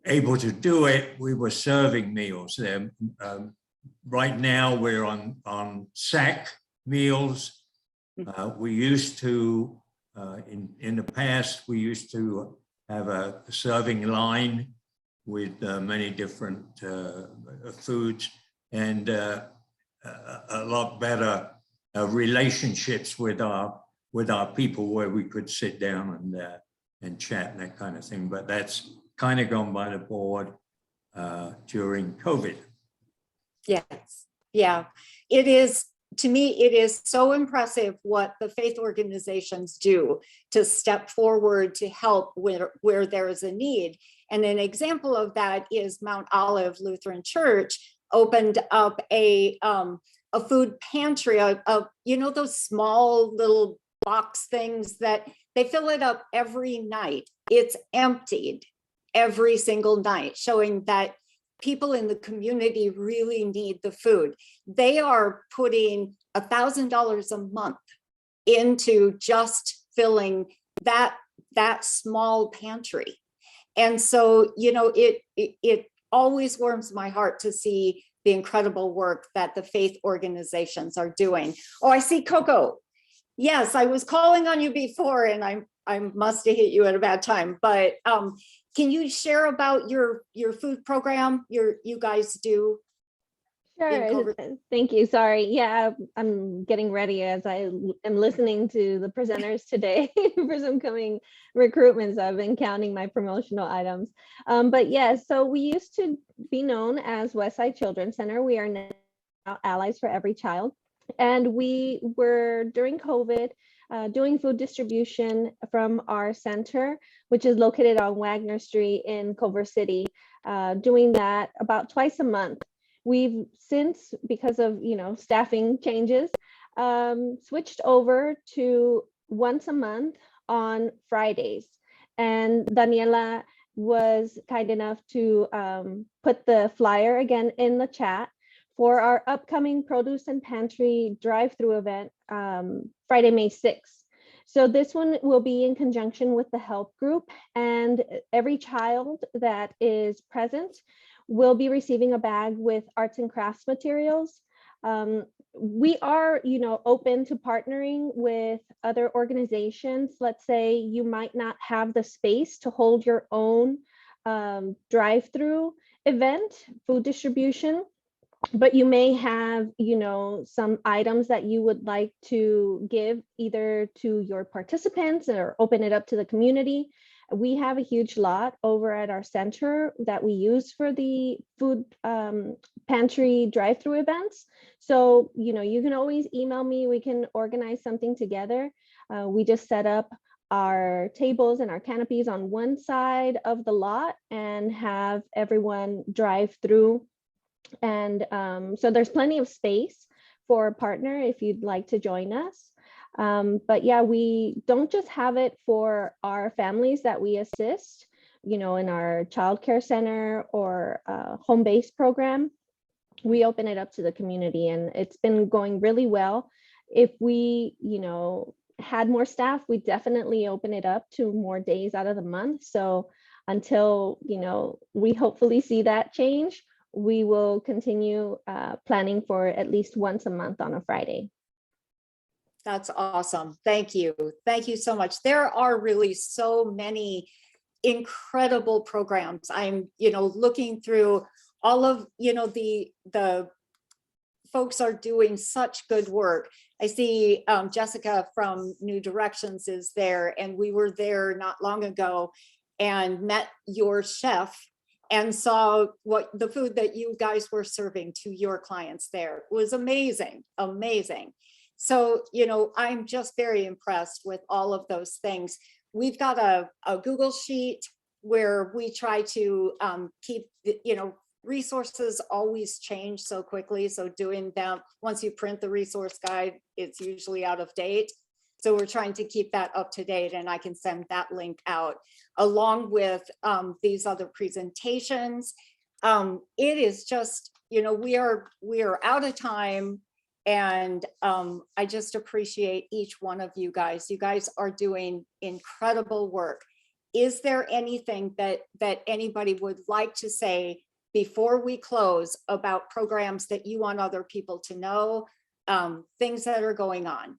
able to do it, we were serving meals there. Right now we're on sack meals. We used to, in the past, we used to have a serving line with many different foods, and a lot better relationships with our people, where we could sit down and chat and that kind of thing. But that's kind of gone by the board during COVID. Yes, yeah, it is. To me, it is so impressive what the faith organizations do to step forward to help where there is a need. And an example of that is Mount Olive Lutheran Church opened up a food pantry, you know, those small little box things that they fill it up every night. It's emptied every single night, showing that people in the community really need the food. They are putting $1,000 a month into just filling that small pantry. And so, you know, it always warms my heart to see the incredible work that the faith organizations are doing. Oh, I see Coco. Yes, I was calling on you before, and I must have hit you at a bad time, but can you share about your food program you guys do? Sure. Thank you. Sorry. Yeah, I'm getting ready as I am listening to the presenters today for some coming recruitments. I've been counting my promotional items. But yeah, so we used to be known as Westside Children's Center. We are now Allies for Every Child. And we were, during COVID, doing food distribution from our center, which is located on Wagner Street in Culver City, doing that about twice a month. We've since, because of, you know, staffing changes, switched over to once a month on Fridays. And Daniela was kind enough to put the flyer again in the chat for our upcoming produce and pantry drive-through event, Friday, May 6th. So this one will be in conjunction with the help group, and every child that is present will be receiving a bag with arts and crafts materials. We are, you know, open to partnering with other organizations. Let's say you might not have the space to hold your own drive-through event, food distribution, but you may have, you know, some items that you would like to give either to your participants or open it up to the community. We have a huge lot over at our center that we use for the food pantry drive-through events. So, you know, you can always email me. We can organize something together. We just set up our tables and our canopies on one side of the lot and have everyone drive through. And so there's plenty of space for a partner if you'd like to join us. But yeah, we don't just have it for our families that we assist, you know, in our childcare center or home-based program. We open it up to the community, and it's been going really well. If we, you know, had more staff, we definitely open it up to more days out of the month. So until, you know, we hopefully see that change, we will continue planning for at least once a month on a Friday. That's awesome. Thank you. Thank you so much. There are really so many incredible programs. I'm, looking through all of, the folks are doing such good work. I see Jessica from New Directions is there, and we were there not long ago and met your chef and saw what the food that you guys were serving to your clients there. It was amazing, amazing. So, I'm just very impressed with all of those things. We've got a Google sheet where we try to keep, resources always change so quickly. So doing them, once you print the resource guide, it's usually out of date. So we're trying to keep that up to date, and I can send that link out along with these other presentations. It is just, we are out of time. And I just appreciate each one of you guys. You guys are doing incredible work. Is there anything that anybody would like to say before we close about programs that you want other people to know, things that are going on?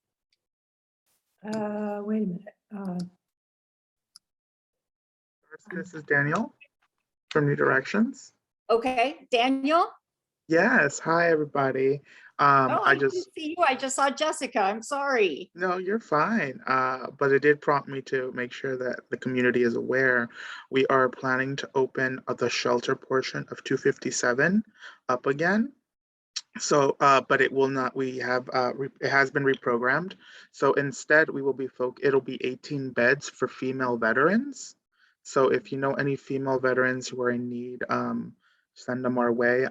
Wait a minute. This is Daniel from New Directions. Okay, Daniel? Yes, hi everybody. I didn't see you. I just saw Jessica. I'm sorry. No, you're fine. But it did prompt me to make sure that the community is aware. We are planning to open the shelter portion of 257 up again. So, but it will not, we have, it has been reprogrammed. So instead we will be, it'll be 18 beds for female veterans. So if you know any female veterans who are in need, send them our way.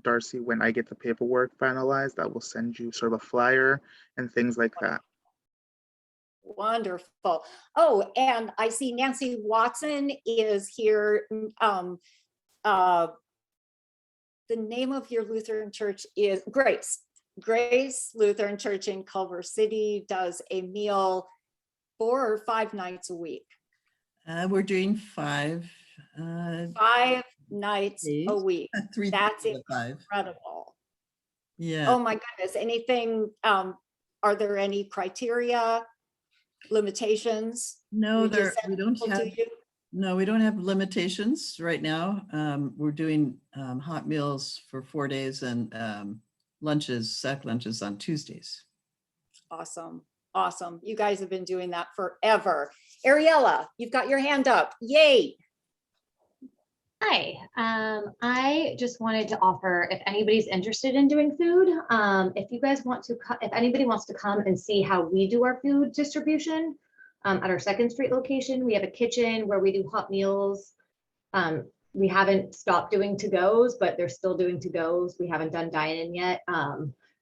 Darcy, when I get the paperwork finalized, I will send you sort of a flyer and things like that. Wonderful. Oh, and I see Nancy Watson is here. The name of your Lutheran church is Grace. Grace Lutheran Church in Culver City does a meal 4 or 5 nights a week. We're doing 5. 5 nights a week. 3. That's 5. incredible. Yeah. Oh my goodness. Anything, are there any criteria, limitations? No, we don't have limitations right now. We're doing hot meals for 4 days and sack lunches on Tuesdays. Awesome. Awesome. You guys have been doing that forever. Ariella, you've got your hand up. Yay. Hi, I just wanted to offer, if anybody's interested in doing food, if you guys want to, if anybody wants to come and see how we do our food distribution at our 2nd Street location, we have a kitchen where we do hot meals. We haven't stopped doing to-goes, but they're still doing to-goes. We haven't done dine-in yet,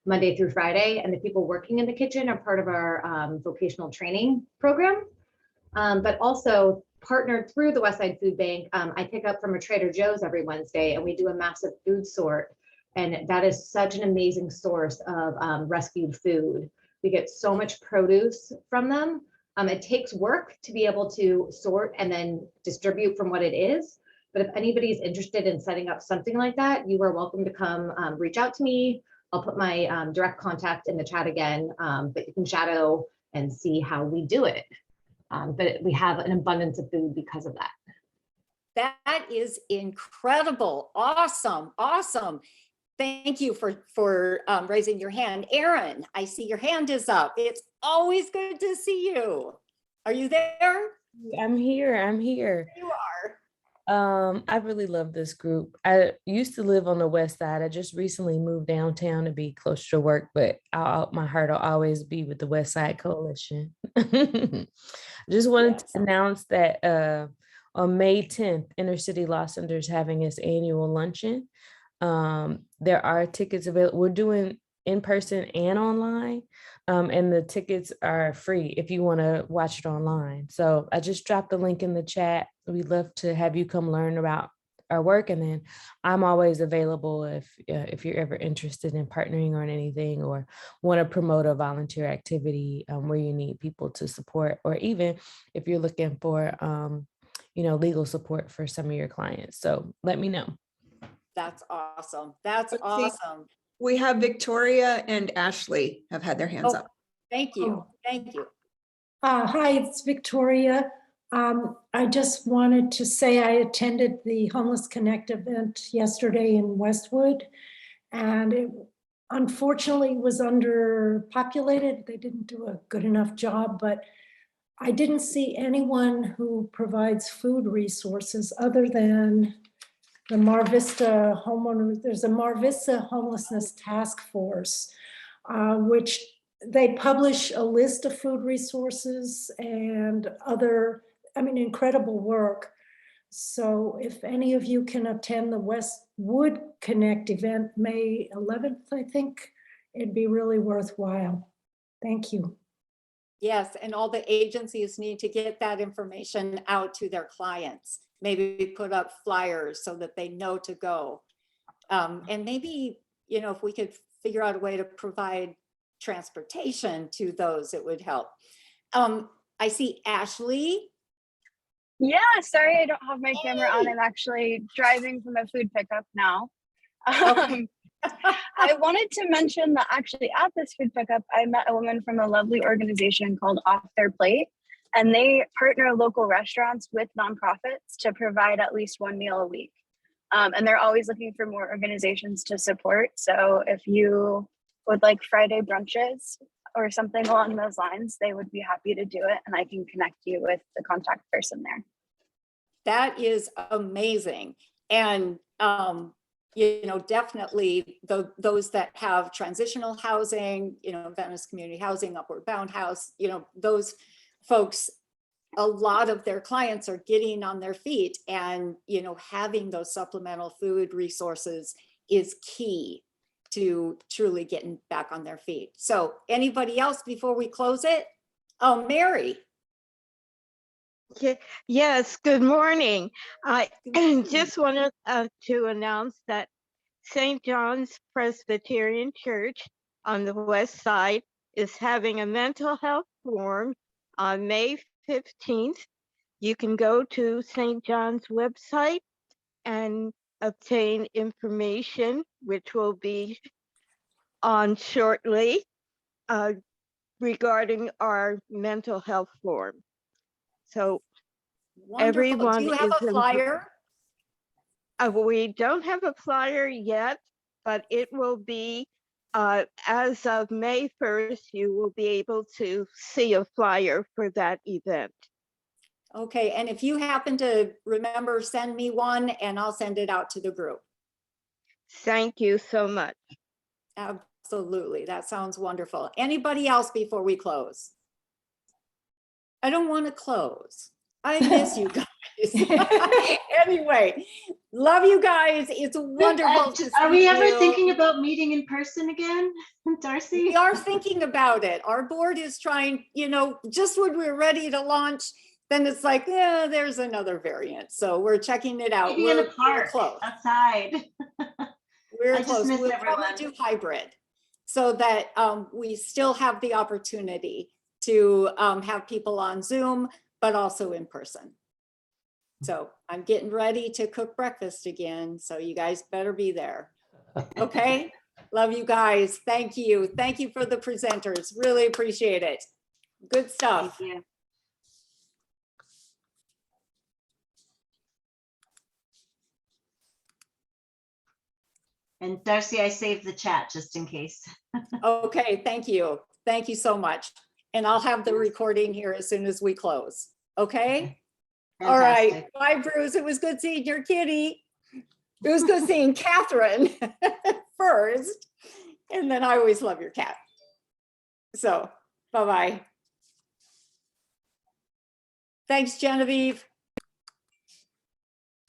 Monday through Friday, and the people working in the kitchen are part of our vocational training program, but also partnered through the Westside Food Bank. I pick up from a Trader Joe's every Wednesday, and we do a massive food sort. And that is such an amazing source of rescued food. We get so much produce from them. It takes work to be able to sort and then distribute from what it is. But if anybody's interested in setting up something like that, you are welcome to come reach out to me. I'll put my direct contact in the chat again, but you can shadow and see how we do it. But we have an abundance of food because of that. That is incredible. Awesome. Awesome. Thank you for raising your hand. Aaron, I see your hand is up. It's always good to see you. Are you there? I'm here. You are. I really love this group. I used to live on the west side. I just recently moved downtown to be closer to work, but my heart will always be with the Westside Coalition. Just wanted to announce that on May 10th, Inner City Law Center is having its annual luncheon. There are tickets available. We're doing in person and online, and the tickets are free if you want to watch it online. So I just dropped the link in the chat. We'd love to have you come learn about our work, and then I'm always available if you're ever interested in partnering on anything or want to promote a volunteer activity where you need people to support, or even if you're looking for legal support for some of your clients. So let me know. That's awesome. That's awesome. We have Victoria and Ashley have had their hands up. Thank you. Thank you. Hi, it's Victoria. I just wanted to say I attended the Homeless Connect event yesterday in Westwood, and it unfortunately was underpopulated. They didn't do a good enough job, but I didn't see anyone who provides food resources other than the Mar Vista homeowner. There's a Mar Vista homelessness task force, which they publish a list of food resources and other, incredible work. So if any of you can attend the Westwood Connect event, May 11th, I think, it'd be really worthwhile. Thank you. Yes, and all the agencies need to get that information out to their clients. Maybe put up flyers so that they know to go. And maybe, if we could figure out a way to provide transportation to those, it would help. I see Ashley. Yeah, sorry I don't have my camera on. I'm actually driving from a food pickup now. Okay. I wanted to mention that actually at this food pickup, I met a woman from a lovely organization called Off Their Plate, and they partner local restaurants with nonprofits to provide at least one meal a week. And they're always looking for more organizations to support. So if you would like Friday brunches or something along those lines, they would be happy to do it. And I can connect you with the contact person there. That is amazing. And, definitely those that have transitional housing, Venice Community Housing, Upward Bound House, those folks, a lot of their clients are getting on their feet, and, having those supplemental food resources is key to truly getting back on their feet. So anybody else before we close it? Oh, Mary. Yes, good morning. I just wanted to announce that St. John's Presbyterian Church on the west side is having a mental health forum on May 15th. You can go to St. John's website and obtain information, which will be on shortly, regarding our mental health forum. So wonderful. everyone, do you have a flyer? We don't have a flyer yet, but it will be as of May 1st, you will be able to see a flyer for that event. Okay, and if you happen to remember, send me one and I'll send it out to the group. Thank you so much. Absolutely, that sounds wonderful. Anybody else before we close? I don't want to close. I miss you guys. Anyway, love you guys. It's wonderful to see Are we ever you. thinking about meeting in person again, Darcy? We are thinking about it. Our board is trying, just when we're ready to launch, then it's like, yeah, there's another variant. So we're checking it out. Maybe in a park, close. outside. We're I close. just miss We'll everyone. probably do hybrid so that we still have the opportunity to have people on Zoom, but also in person. So I'm getting ready to cook breakfast again. So you guys better be there. Okay. Love you guys. Thank you. Thank you for the presenters. Really appreciate it. Good stuff. Thank you. And Darcy, I saved the chat just in case. Okay. Thank you. Thank you so much. And I'll have the recording here as soon as we close. Okay. Fantastic. All right. Bye, Bruce. It was good seeing your kitty. It was good seeing Catherine first. And then I always love your cat. So bye-bye. Thanks, Genevieve.